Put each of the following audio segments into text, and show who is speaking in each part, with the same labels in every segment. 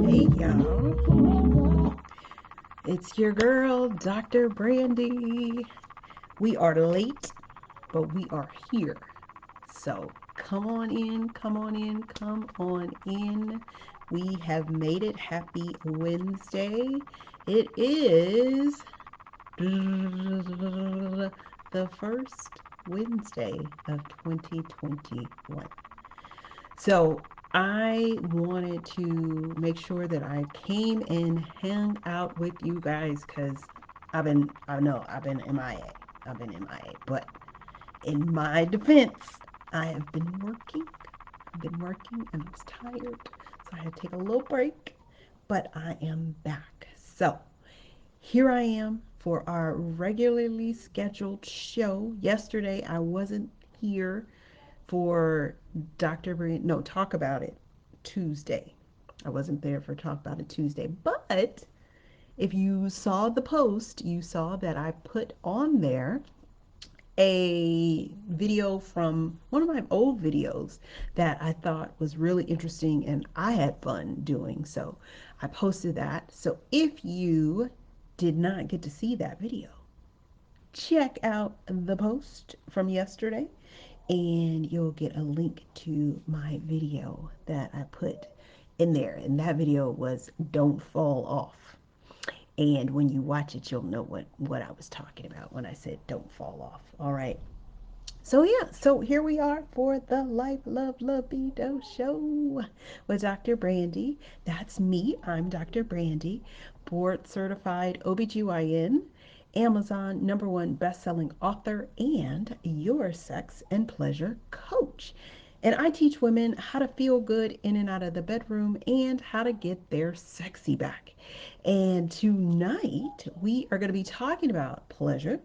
Speaker 1: Hey y'all, it's your girl, Dr. Brandye. We are late, but we are here. So come on in, come on in, come on in. We have made it. Happy Wednesday. It is the first Wednesday of 2021. So I wanted to make sure that I came and hung out with you guys because I've been MIA. I've been MIA. But in my defense, I have been working. I've been working and I was tired. So I had to take a little break. But I am back. So here I am for our regularly scheduled show. Yesterday I wasn't here for Dr. Brand, no, Talk About It Tuesday. I wasn't there for Talk About It Tuesday, but if you saw the post, you saw that I put on there a video from one of my old videos that I thought was really interesting and I had fun doing. So I posted that. So if you did not get to see that video, check out the post from yesterday and you'll get a link to my video that I put in there. And that video was Don't Fall Off. And when you watch it, you'll know what I was talking about when I said don't fall off. All right. So, yeah, so here we are for the Life Love Libido Show with Dr. Brandye. That's me. I'm Dr. Brandye, board certified OBGYN, Amazon #1 best-selling author, and your sex and pleasure coach. And I teach women how to feel good in and out of the bedroom and how to get their sexy back. And tonight we are going to be talking about pleasure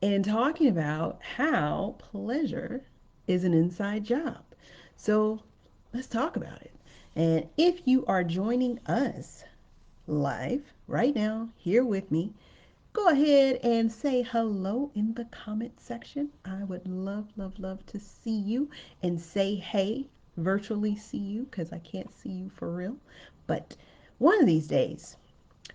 Speaker 1: and talking about how pleasure is an inside job. So let's talk about it. And if you are joining us live right now, here with me, go ahead and say hello in the comment section. I would love, love, love to see you and say hey, virtually see you because I can't see you for real. But one of these days,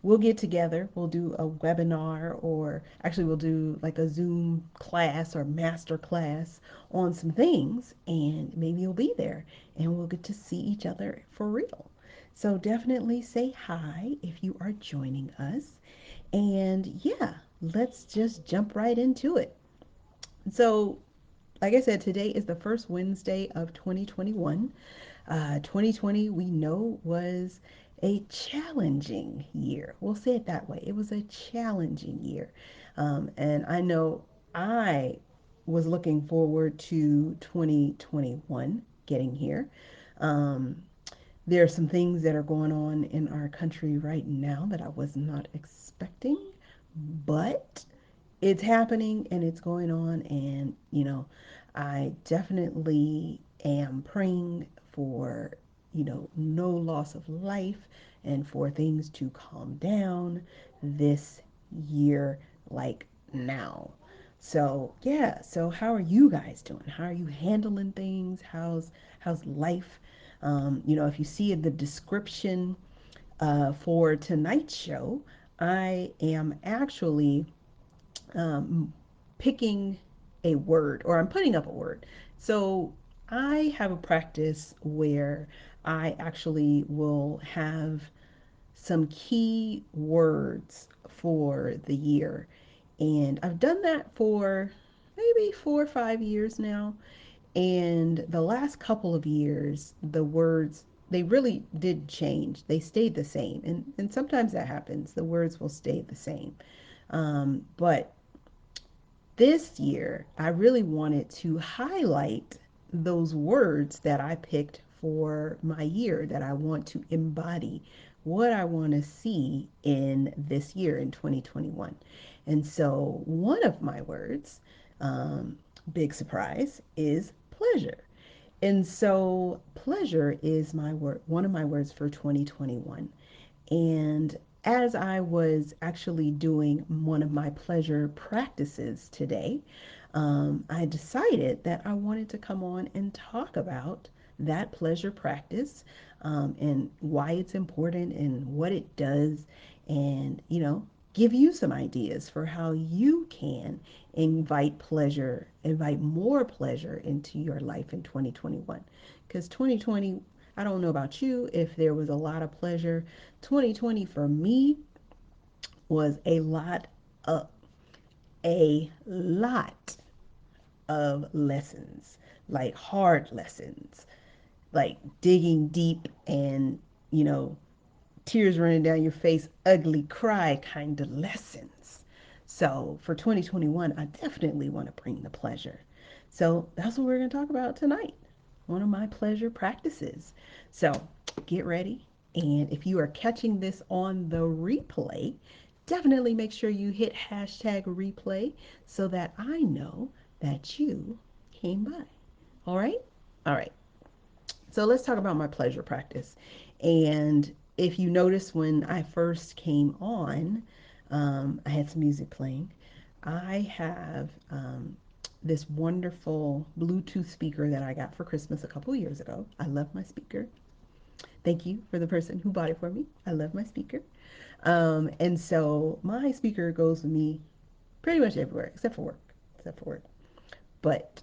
Speaker 1: we'll get together, we'll do a webinar, or actually, we'll do like a Zoom class or master class on some things, and maybe you'll be there and we'll get to see each other for real. So, definitely say hi if you are joining us. And yeah, let's just jump right into it. So, like I said, today is the first Wednesday of 2021. 2020, we know, was a challenging year. We'll say it that way. It was a challenging year. And I know I was looking forward to 2021 getting here. Um, there are some things that are going on in our country right now that I was not expecting, but it's happening and it's going on. And, I definitely am praying for, no loss of life and for things to calm down this year, like now. So yeah, so how are you guys doing? How are you handling things? How's life? If you see in the description for tonight's show, I am actually um, picking a word, or I'm putting up a word. So I have a practice where I actually will have some key words for the year. And I've done that for maybe 4 or 5 years now. And the last couple of years, the words, they really did change. They stayed the same. And sometimes that happens. The words will stay the same. But this year, I really wanted to highlight those words that I picked for my year that I want to embody, what I want to see in this year in 2021. And so, one of my words, um, big surprise, is pleasure. And so, pleasure is my word, one of my words for 2021. And as I was actually doing one of my pleasure practices today, I decided that I wanted to come on and talk about that pleasure practice, and why it's important and what it does, and, give you some ideas for how you can invite more pleasure into your life in 2021. Because 2020, I don't know about you if there was a lot of pleasure. 2020 for me was of a lot of lessons, like hard lessons, like digging deep and, you know, tears running down your face, ugly cry kind of lessons. So for 2021, I definitely want to bring the pleasure. So that's what we're going to talk about tonight. One of my pleasure practices. So get ready. And if you are catching this on the replay, definitely make sure you hit hashtag replay so that I know that you came by. All right? All right. So let's talk about my pleasure practice. And if you notice when I first came on, I had some music playing. I have this wonderful Bluetooth speaker that I got for Christmas a couple of years ago. I love my speaker. Thank you for the person who bought it for me. I love my speaker. And so my speaker goes with me pretty much everywhere except for work. Except for work. But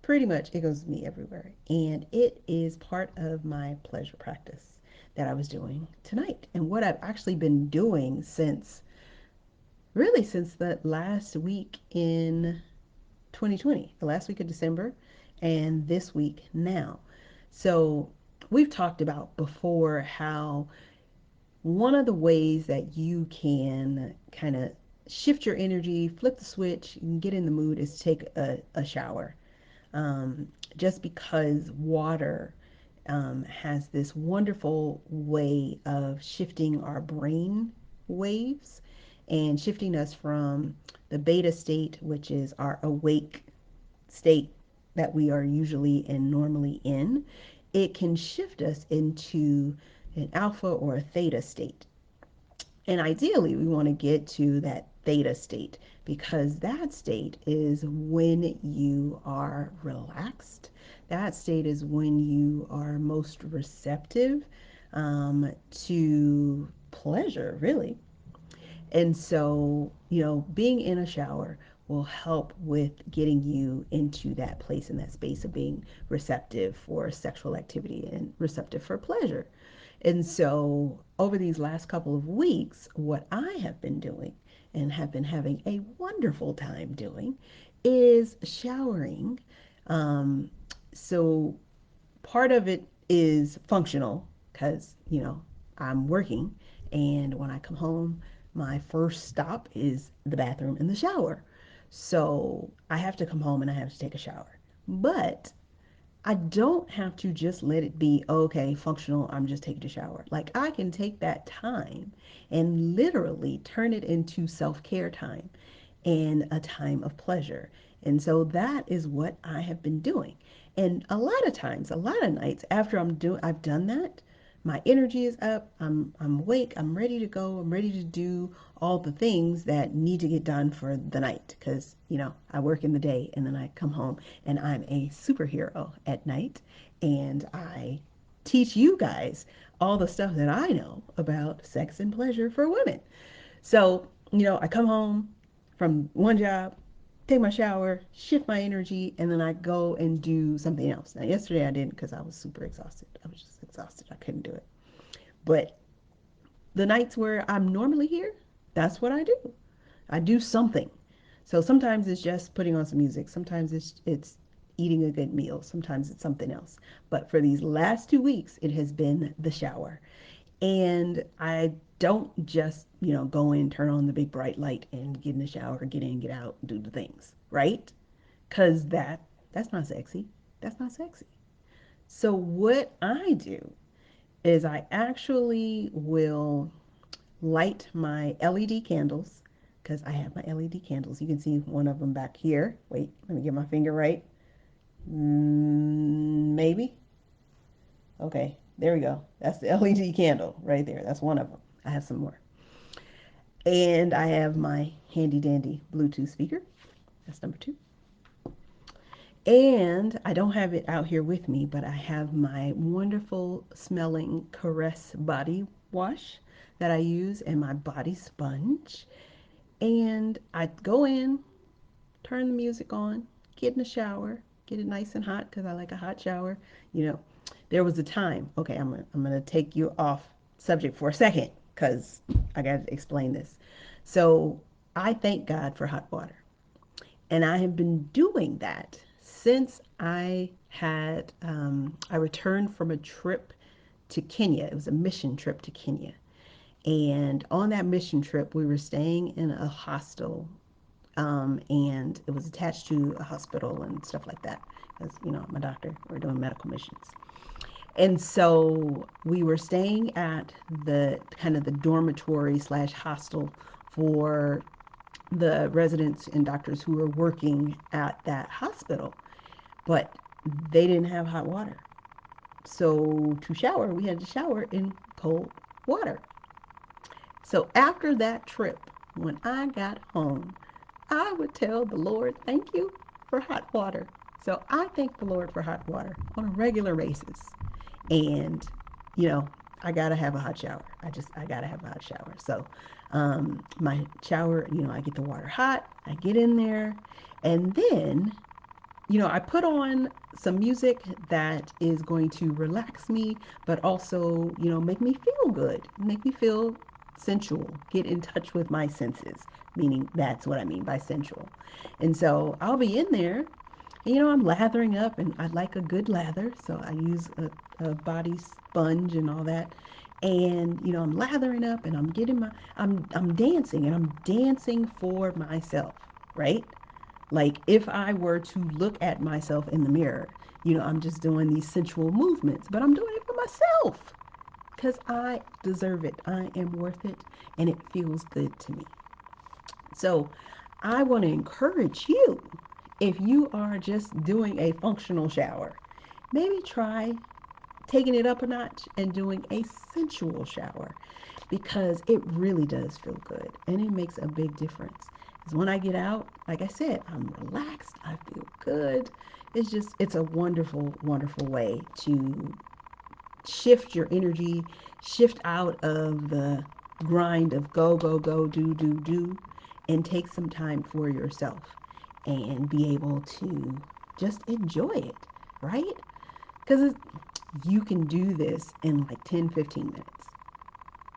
Speaker 1: pretty much it goes with me everywhere. And it is part of my pleasure practice that I was doing tonight. And what I've actually been doing since the last week in 2020, the last week of December, and this week now. So we've talked about before how one of the ways that you can kind of shift your energy, flip the switch, and get in the mood is to take a shower. um, just because water has this wonderful way of shifting our brain waves and shifting us from the beta state, which is our awake state that we are usually and normally in. It can shift us into an alpha or a theta state. And ideally, we want to get to that theta state because that state is when you are relaxed. That state is when you are most receptive to pleasure, really. And so, being in a shower will help with getting you into that place and that space of being receptive for sexual activity and receptive for pleasure. And so, over these last couple of weeks, what I have been doing and have been having a wonderful time doing is showering. Um, so, part of it is functional because, I'm working. And when I come home, my first stop is the bathroom and the shower. So, I have to come home and I have to take a shower. But I don't have to just let it be, okay, functional, I'm just taking a shower. Like, I can take that time and literally turn it into self care time and a time of pleasure. And so that is what I have been doing. And a lot of times, a lot of nights after I've done that, my energy is up, I'm awake, I'm ready to go, I'm ready to do all the things that need to get done for the night because, I work in the day and then I come home and I'm a superhero at night and I teach you guys all the stuff that I know about sex and pleasure for women. So, I come home from one job, take my shower, shift my energy, and then I go and do something else. Now, yesterday I didn't because I was super exhausted. I was just exhausted. I couldn't do it. But the nights where I'm normally here, that's what I do. I do something. So sometimes it's just putting on some music. Sometimes it's eating a good meal. Sometimes it's something else. But for these last 2 weeks, it has been the shower. And I don't just, go in, turn on the big bright light and get in the shower, get in, get out, do the things, right? Cuz that's not sexy. That's not sexy. So what I do is I actually will light my LED candles because I have my LED candles. You can see one of them back here. Wait, let me get my finger right. Maybe. Okay, there we go. That's the LED candle right there. That's one of them. I have some more. And I have my handy dandy Bluetooth speaker. That's number two. And I don't have it out here with me, but I have my wonderful smelling Caress body wash that I use and my body sponge. And I go in, turn the music on, get in the shower, get it nice and hot because I like a hot shower. You know, there was a time, okay, I'm gonna take you off subject for a second because I got to explain this. So I thank God for hot water. And I have been doing that since I returned from a trip to Kenya. It was a mission trip to Kenya. And on that mission trip, we were staying in a hostel, and it was attached to a hospital and stuff like that. Because, I'm a doctor, we're doing medical missions. And so we were staying at the kind of the dormitory slash hostel for the residents and doctors who were working at that hospital, but they didn't have hot water. So to shower, we had to shower in cold water. So after that trip, when I got home, I would tell the Lord, thank you for hot water. So I thank the Lord for hot water on a regular basis. And, you know, I gotta have a hot shower. I gotta have a hot shower. So my shower, I get the water hot, I get in there, and then I put on some music that is going to relax me, but also, make me feel good, make me feel sensual, get in touch with my senses, meaning that's what I mean by sensual. And so I'll be in there, and, I'm lathering up, and I like a good lather, so I use a body sponge and all that. And I'm lathering up, and I'm dancing, and I'm dancing for myself, right? Like if I were to look at myself in the mirror, I'm just doing these sensual movements, but I'm doing it for myself because I deserve it. I am worth it, and it feels good to me. So I want to encourage you, if you are just doing a functional shower, maybe try taking it up a notch and doing a sensual shower because it really does feel good and it makes a big difference. Because when I get out, like I said, I'm relaxed, I feel good. It's a wonderful, wonderful way to shift your energy, shift out of the grind of go, go, go, do, do, do, and take some time for yourself and be able to just enjoy it, right? Because you can do this in like 10, 15 minutes.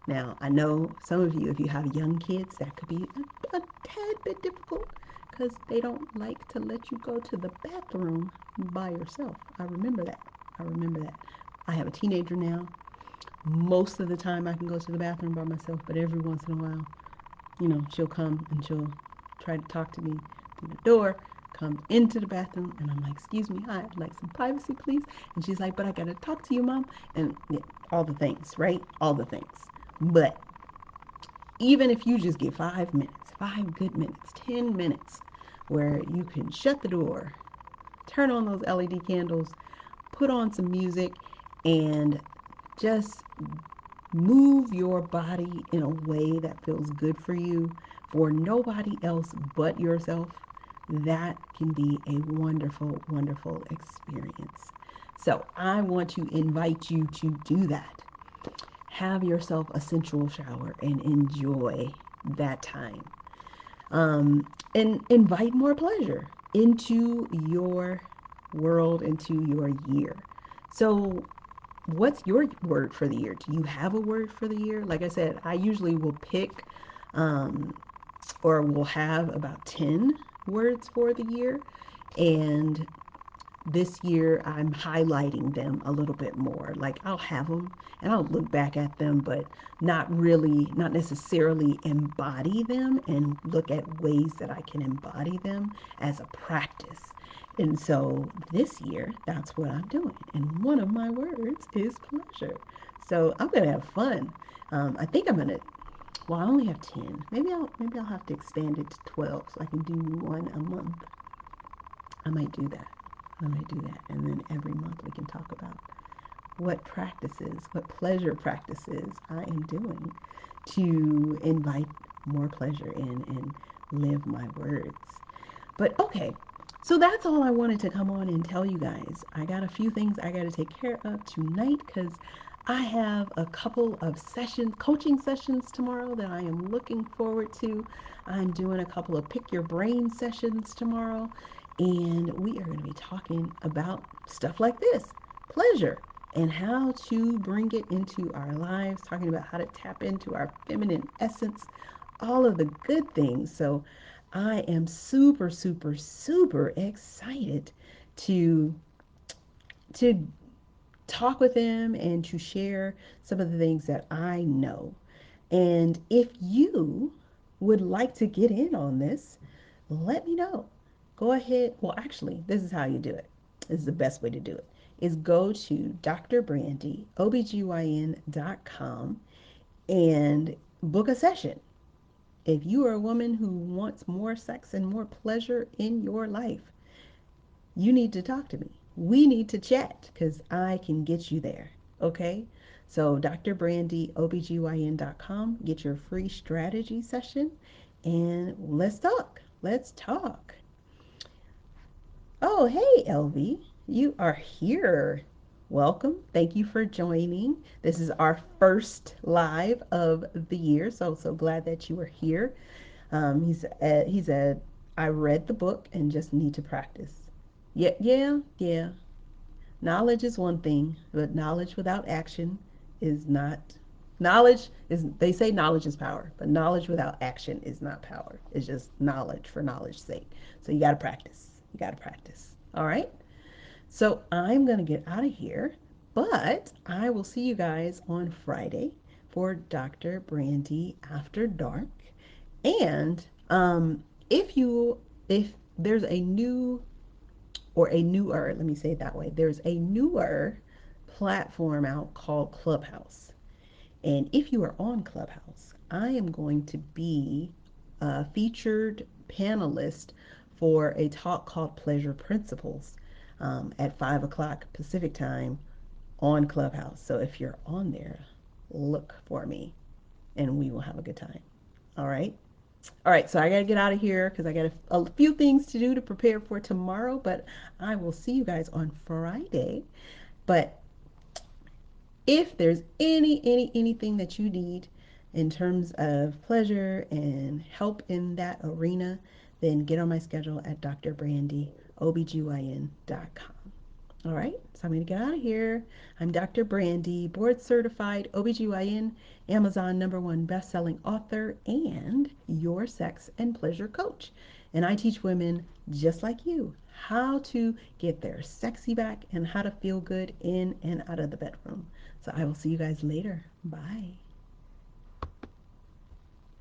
Speaker 1: Now, I know some of you, if you have young kids, that could be a tad bit difficult because they don't like to let you go to the bathroom by yourself. I remember that. I remember that. I have a teenager now. Most of the time I can go to the bathroom by myself, but every once in a while, she'll come and she'll try to talk to me through the door, come into the bathroom, and I'm like, excuse me, hi, I'd like some privacy, please. And she's like, but I gotta talk to you, Mom. And yeah, all the things, right? All the things. But even if you just get 5 minutes, 5 good minutes, 10 minutes, where you can shut the door, turn on those LED candles, put on some music, and just move your body in a way that feels good for you, for nobody else but yourself, that can be a wonderful, wonderful experience. So I want to invite you to do that. Have yourself a sensual shower and enjoy that time. And invite more pleasure into your world, into your year. So, what's your word for the year? Do you have a word for the year? Like I said, I usually will pick um, or will have about 10 words for the year. And this year I'm highlighting them a little bit more. Like I'll have them and I'll look back at them, but not necessarily embody them and look at ways that I can embody them as a practice. And so this year, that's what I'm doing. And one of my words is pleasure. So I'm gonna have fun. I think I'm gonna. Well, I only have 10. Maybe I'll have to expand it to 12 so I can do one a month. I might do that. I might do that. And then every month we can talk about what practices, what pleasure practices I am doing to invite more pleasure in and live my words. But okay, So that's all I wanted to come on and tell you guys. I got a few things I got to take care of tonight because I have a couple of sessions, coaching sessions tomorrow that I am looking forward to. I'm doing a couple of pick your brain sessions tomorrow, and we are going to be talking about stuff like this, pleasure, and how to bring it into our lives, talking about how to tap into our feminine essence, all of the good things. So I am super, super, super excited to to talk with them and to share some of the things that I know. And if you would like to get in on this, let me know. Go ahead. Well, actually, this is how you do it. This is the best way to do it. Is go to drbrandye.obgyn.com and book a session. If you are a woman who wants more sex and more pleasure in your life, you need to talk to me. We need to chat because I can get you there. Okay? So, drbrandyeobgyn.com, get your free strategy session and let's talk. Let's talk. Oh, hey, LV. You are here. Welcome. Thank you for joining. This is our first live of the year. So glad that you are here. He said, I read the book and just need to practice. Yeah, yeah, yeah. Knowledge is one thing, but knowledge without action is not. Knowledge is, they say knowledge is power, but knowledge without action is not power. It's just knowledge for knowledge's sake. So you got to practice. You got to practice. All right. So I'm going to get out of here, but I will see you guys on Friday for Dr. Brandye After Dark. And if you, if there's a new or a newer, let me say it that way, there's a newer platform out called Clubhouse. And if you are on Clubhouse, I am going to be a featured panelist for a talk called Pleasure Principles at 5 o'clock Pacific time on Clubhouse. So if you're on there, look for me and we will have a good time. All right. All right, so I got to get out of here because I got a few things to do to prepare for tomorrow, but I will see you guys on Friday. But if there's anything that you need in terms of pleasure and help in that arena, then get on my schedule at drbrandyeobgyn.com. All right, so I'm going to get out of here. I'm Dr. Brandye, board certified OBGYN, Amazon #1 best-selling author, and your sex and pleasure coach. And I teach women just like you how to get their sexy back and how to feel good in and out of the bedroom. So I will see you guys later. Bye.